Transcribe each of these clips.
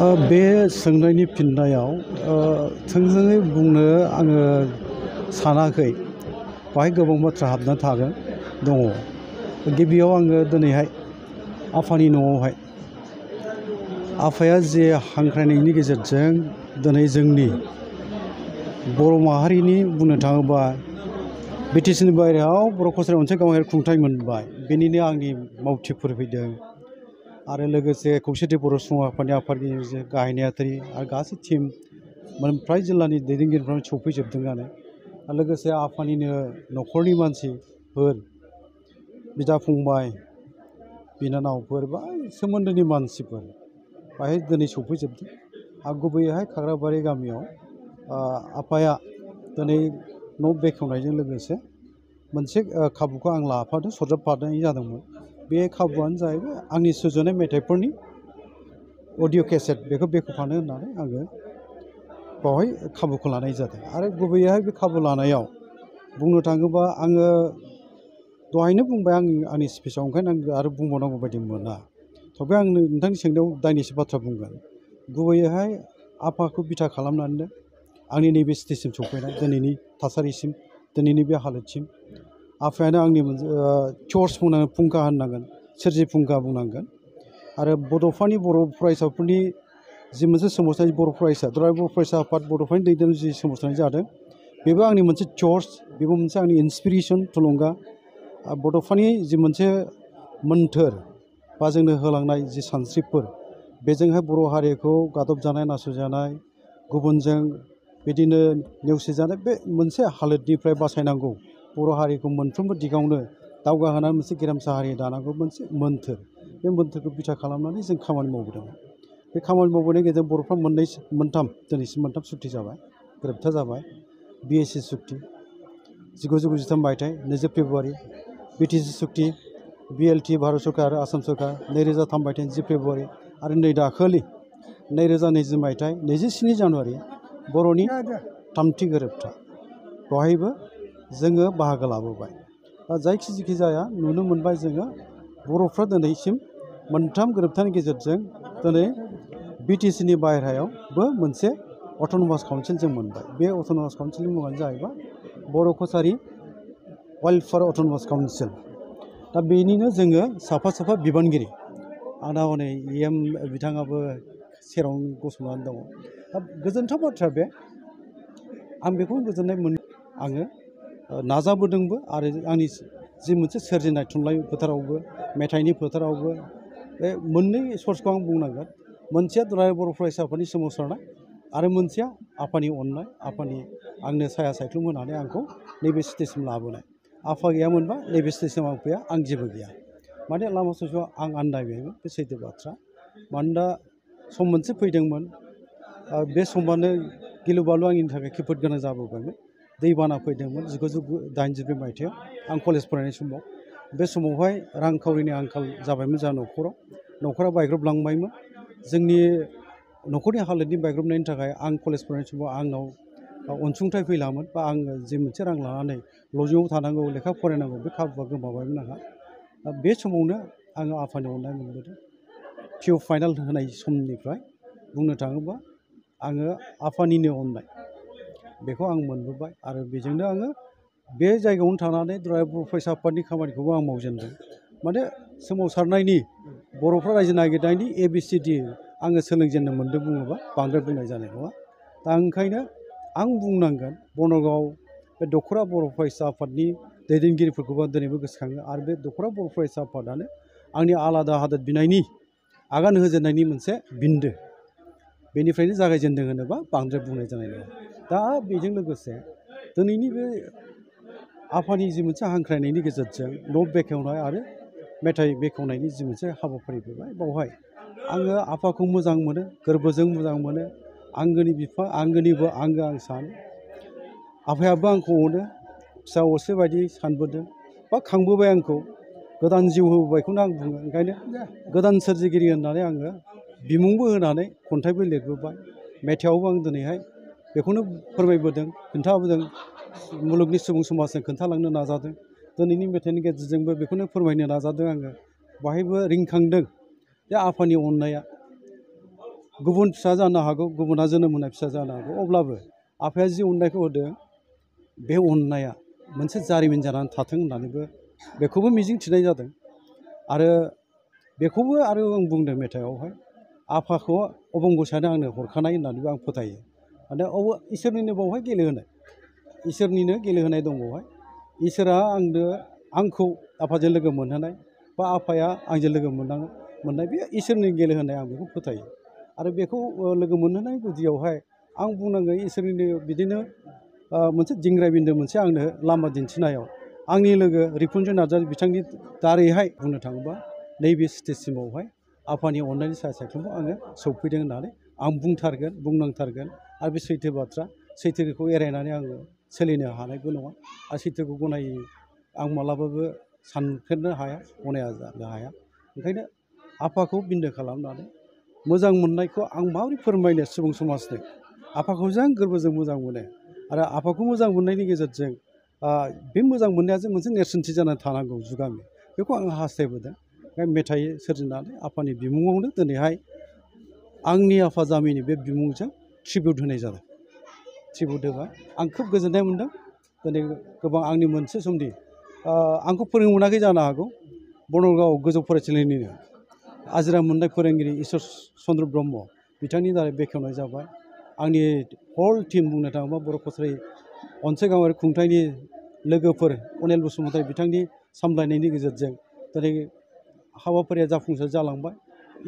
बे सोंनायनि फिननायाव थोंजोङै बुंनो आङो सानाखै। बाहाय गोबां बाथ्रा हाबना थागोन दङ। गिबियाव आङो दिनैहाय आफानि न'आवहाय आफाया जे हांख्रायनायनि गेजेरजों दिनै जोंनि बर' माहारिनि बुंनो थाङोबा बिटिसिनि बायहेरायाव बर' कसारि मोनसे गावारि खुंथाइ मोनबाय। बेनिनो आंनि मावथिफोर फैदों आरो लोगोसे खौसेथि बर' सुबुं आफादनि आफादगिरि गाहाय नेहाथारि आरो गासै टिम फ्राय जिल्लानि दैदेनगिरिफ्रानो सफैजोबदोंआनो। आरो लोगोसे आफानिनो न'खरनि मानसिफोर बिदा फंबाय बिनानावफोर बा सोमोन्दोनि मानसिफोर बाहाय दिनै सफैजोबदों। आरो गुबैयैहाय खाग्राबारि गामियाव आफाया दिनै न' बेखेवनायजों लोगोसे मोनसे खाबुखौ आं लाफादों, सरजाबफानाय जादोंमोन। बे खाबुआनो जाहैबाय आंनि सुजुनाय मेथाइफोरनि अडिअ' केसेट बेखौ बेखेवफानो होननानै आङो बावहाय खाबुखौ लानाय जादों। आरो गुबैयैहाय बे खाबु लानायाव बुंनो थाङोबा आङो दहायनो बुंबाय आंनि स्पिचआव, ओंखायनो आं आरो बुंबावनांगौ बायदि मोना। थेवबो आं नोंथांनि सोंनायाव दायनैसो बाथ्रा बुंगोन। गुबैयैहाय आफाखौ बिथा खालामनानैनो आंनि नैबे स्टेजसिम सफैनाय, दिनैनि थासारिसिम, दिनैनि बे हालोदसिम आफायानो आंनि मोनसे चर्स बुंनांगोन, फुंखा होननांगोन, सोरजि फुंखा बुंनांगोन। आरो बड'फानि बर' फरायसाफोरनि जि मोनसे सोमावसारनाय बर' फरायसा, दुलाराय बर' फरायसा आफाद बड'फानि दैदेननायाव जि सोमावसारनाय जादों, बेबो आंनि मोनसे चर्स, बेबो मोनसे आंनि इन्सपिरेसन, थुलुंगा। बड'फानि जि मोनसे मोन्थोर बा जोंनो होलांनाय जि सानस्रिफोर, बेजोंहाय बर' हारिखौ गादबजानाय, नासयजानाय, गुबुनजों बिदिनो नेवसिजानाय बे मोनसे हालोदनिफ्राय बासायनांगौ, बर' हारिखौ मोनफ्रोमबो दिगावनो दावगाहोनानै मोनसे गेरेमसा हारि दानांगौ मोनसे मोन्थोर। बे मोन्थोरखौ बिथा खालामनानै जों खामानि मावबोदों। बे खामानि मावबोनायनि गेजेरजों बर'फ्रा दिनैसिम मोनथाम सुक्ति जाबाय, गोरोबथा जाबाय। BSC सुक्ति 1993 मायथाइ 20 फेब्रुवारि, BTC सुक्ति BLT भारत सरकार आरो आसाम सरकार 2003 मायथाइ 20 फेब्रुवारि आरो नै दाखालि 2020 मायथाइ 27 जानुवारि बर'नि थामथि गोरोबथा। बेवहायबो जोङो बाहागो लाबोबाय। जायखि जाया नुनो मोनबाय जोङो बर'फ्रा दिनैसिम मोनथाम गोरोबथानि गेजेरजों दिनै BTCनि बायहेरायावबो मोनसे अट'नमास काउन्सिल जों मोनबाय। बे अट'नमास काउन्सिलनि मुङानो जाहैबाय बर' कसारि वेलफेयार अट'नमास काउन्सिल। दा बेनिनो जोङो साफा बिबानगिरि। आंना हनै EM बिथाङाबो सेरावनो गसंनानै दङ। दा गोजोनथाव बाथ्रा बे। आं बेखौ गोजोननाय मोनो। आङो नाजाबोदोंबो आरो आंनि जि मोनसे सोरजिनाय थुनलाइ फोथारावबो, मेथाइनि फोथारावबो बे मोननै सर्सखौ आं बुंनांगोन। मोनसेया दुलाराय बर' फरायसा आफादनि सोमावसारनाय आरो मोनसेया आफानि अननाय, आफानि आंनो साया सायख्लुम होनानै आंखौ नैबे स्टेजसिम लाबोनाय। आफा गैयामोनबा नैबे स्टेजसिम आं फैया, आं जेबो गैया। माने लामा ससेयाव आं आन्दायबायमोन, बे सैथो बाथ्रा। मानोना सम मोनसे फैदोंमोन, बे समानो गिलु बालु आंनि थाखाय खैफोद गोनां जाबोबायमोन। दैबाना फैदोंमोन 1982 मायथाइयाव आं कलेज फरायनाय समाव। बे समावहाय रांखावरिनि आंखाल जाबायमोन जोंहा न'खरा बायग्रबलांबायमोन। जोंनि न'खरनि हालोदनि बायग्रबनायनि थाखाय आं कलेज फरायनाय समाव आंनाव अनसुंथाइ फैलामोन, बा आङो जि मोनसे रां लानानै लजिङाव थानांगौ, लेखा फरायनांगौ, बे खाबुआ गोमाबायमोन आंहा। बे समावनो आङो आफानि अननाय मोनबोदों। पिइउ फाइनाल होनाय समनिफ्राय बुंनो थाङोबा आङो आफानिनो अननाय बेखौ आं मोनबोबाय। आरो बेजोंनो आङो बे जायगायावनो थानानै दुलाराय बर' फरायसा आफादनि खामानिखौबो आं मावजेनदों। माने सोमावसारनायनि, बर'फ्रा रायजो नागिरनायनि ABCD आङो सोलोंजेननो मोन्दों बुङोबा बांद्राय बुंनाय जानाय नङा। दा ओंखायनो आं बुंनांगोन बनगाव बे दख'रा बर' फरायसा आफादनि दैदेनगिरिफोरखौबो दिनैबो गोसोखाङो। आरो बे दख'रा बर' फरायसा आफादानो आंनि आलादा हादोर बिनायनि आगान होजेननायनि मोनसे बिन्दो। बेनिफ्रायनो जागायजेनदों होनोबा बांद्राय बुंनाय जानाय नङा। दा बेजों लोगोसे दिनैनि बे आफानि जि मोनसे हांख्रायनायनि गेजेरजों न' बेखेवनाय आरो मेथाइ बेखेवनायनि जि मोनसे हाबाफारि फैबाय, बावहाय आङो आफाखौ मोजां मोनो, गोरबोजों मोजां मोनो। आंगोनि बिफा, आंगोनिबो आंगो आं सानो। आफायाबो आंखौ अनो, फिसा असे बायदि सानबोदों बा खांबोबाय आंखौ, गोदान जिउ होबोबायखौनो आं बुङो। ओंखायनो गोदान सोरजिगिरि होननानै आङो बिमुंबो होनानै खन्थाइबो लिरबोबाय। मेथाइआवबो आं दिनैहाय बेखौनो फोरमायबोदों, खोन्थाबोदों, मुलुगनि सुबुं समाजजों खोन्थालांनो नाजादों। दिनैनि मेथाइनि गेजेरजोंबो बेखौनो फोरमायनो नाजादों आङो। बाहायबो रिंखांदों जे आफानि अननाया गुबुन फिसा जानो हागौ, गुबुना जोनोम होनाय फिसा जानो हागौ, अब्लाबो आफाया जि अननायखौ होदों बे अननाया मोनसे जारिमिन जानानै थाथों होननानैबो बेखौबो मिजिं थिनाय जादों। आरो बेखौबो आरो आं बुंदों मेथाइआवहाय, आफाखौ अबंगसायानो आंनो हरखानाय होननानैबो आं फोथायो। माने इसोरनिनो बावहाय गेलेहोनाय, इसोरनिनो गेलेहोनाय दं बावहाय। इसोरा आंखौ आफाजों लोगो मोनहोनाय बा आफाया आंजों लोगो मोननाय बे इसोरनि गेलेहोनाय, आं बेखौ फोथायो। आरो बेखौ लोगो मोनहोनाय गुदियावहाय आं बुंनांगोन इसोरनिनो बिदिनो मोनसे दिंग्राय बिन्दो मोनसे आंनो लामा दिन्थिनायाव आंनि लोगो रिपुन्जय नार्जारि बिथांनि दारैहाय बुंनो थाङोबा नैबे स्टेजसिमावहाय आफानि अननायनि साया सायख्लुमाव आङो सौफैदों होननानै आं बुंनांथारगोन। आरो बे सैथो बाथ्रा, सैथोखौ एरायनानै आङो सोलिनो हानायबो नङा। आरो सैथोखौ गनायै आं मालाबाबो सानफेरनो हाया, गनाया जानो हाया। ओंखायनो आफाखौ बिन्दो खालामनानै मोजां मोननायखौ आं माबोरै फोरमायनो सुबुं समाजनो। आफाखौ जों गोरबोजों मोजां मोनो आरो आफाखौ मोजां मोननायनि गेजेरजों बे मोजां मोननाया जे मोनसे नेरसोनथि जानानै थानांगौ जुगामि, बेखौ आं हास्थायबोदों। मेथाइ सोरजिनानै आफानि बिमुङावनो दिनैहाय आंनि आफा जामिनि बे बिमुंजों ट्रिबिउट होनाय जादों। ट्रिबिउट होबाय, आं खोब गोजोननाय मोनदों। दिनै गोबां आंनि मोनसे समनि आंखौ फोरोंनो मोनाखै जानो हागौ, बनरगाव गोजौ फरायसालिनिनो आजिरा मोननाय फोरोंगिरि इसोर चन्द्र ब्रह्म बिथांनि दारै बेखेवनाय जाबाय। आंनि हल टिम बुंनो थाङोबा बर' कसारि अनसायगावारि खुंथायनि लोगोफोर अनिल बसुमतारी बिथांनि सामलायनायनि गेजेरजों दिनै हाबाफारिया जाफुंसार जालांबाय।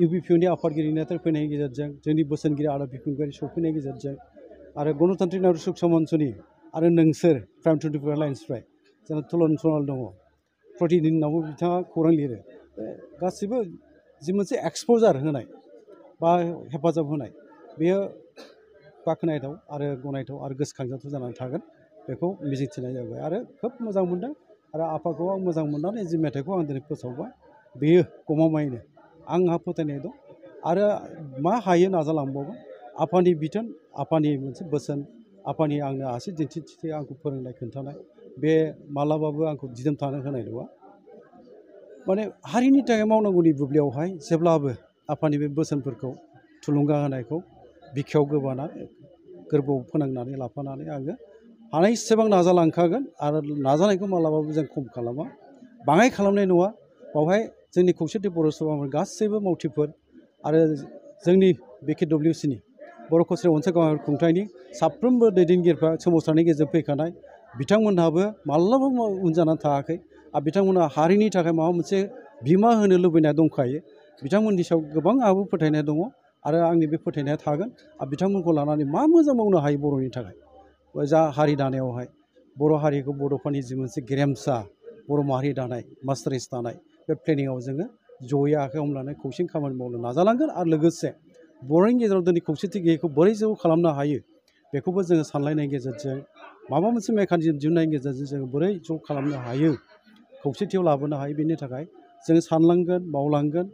UBPनि आफादगिरि नेहाथारि फैनायनि गेजेरजों, जोंनि बोसोनगिरि आदा बिपिन सौफैनायनि गेजेरजों, आरो गणतान्त्रिक नागरिक सुरक्षा मन्चनि आरो नोंसोर प्राइम 24 एलायेन्सनिफ्राय जोंहा तुलन सनाल दङ, प्रतिदिनावबो बिथाङा खौरां लिरो। गासिबो जि मोनसे एक्सप'जार होनाय बा हेफाजाब होनाय, बेयो बाख्नायथाव आरो गनायथाव आरो गोसोखांजाथाव जानानै थागोन, बेखौ मिजिंथिनाय जाबाय। आरो खोब मोजां मोनदों। आरो आफाखौ आं मोजां मोननानै जि मेथाइखौ आं दिनै फोसावबाय, बेयो गमामायैनो आंहा फोथायनाय दं आरो मा हायो नाजालांबावगोन। आफानि बिथोन, आफानि मोनसे बोसोन, आफानि आंनो आसि दिन्थिथि आंखौ फोरोंनाय खोन्थानाय, बे मालाबाबो आंखौ दिदोम थानो होनाय नङा। माने हारिनि थाखाय मावनांगौनि बुब्लियावहाय जेब्लाबो आफानि बे बोसोनफोरखौ, थुलुंगा होनायखौ बिखायाव गोबानानै गोरबोआव फोनांनानै लाफानानै आङो हानायसेबां नाजालांखागोन। आरो नाजानायखौ मालाबाबो जों खम खालामा, बाङाय खालामनाय नङा। बावहाय जोंनि खौसेथि बर' सभाफोर गासैबो मावथिफोर आरो जोंनि BKWCनि बर' कसारि अनसायगावारि खुंथायनि साफ्रोमबो दैदेनगिरिफ्रा सोमावसारनायनि गेजेरजों फैखानाय, बिथांमोनहाबो माब्लाबाबो उन जानानै थायाखै। आरो बिथांमोनहा हारिनि थाखाय माबा मोनसे बिहोमा होनो लुबैनाय दंखायो। बिथांमोननि सायाव गोबां आंहाबो फोथायनाय दङ आरो आंनि बे फोथायनाया थागोन। आरो बिथांमोनखौ लानानै मा मोजां मावनो हायो बर'नि थाखाय, जा हारि दानायावहाय बर' हारिखौ बड'फानि जि मोनसे गेरेमसा बर' माहारि दानाय, मास्टाराइज दानाय, बे प्लेनिङाव जोङो जयै आखाइ हमनानै खौसेयै खामानि मावनो नाजालांगोन। आरो लोगोसे बर'नि गेजेराव दिनै खौसेथि गैयैखौ बोरै ज' खालामनो हायो, बेखौबो जोङो सानलायनायनि गेजेरजों, माबा मोनसे मेकानिजम दिहुननायनि गेजेरजों जोङो बोरै ज' खालामनो हायो, खौसेथियाव लाबोनो हायो, बेनि थाखाय जोङो सानलांगोन, मावलांगोन।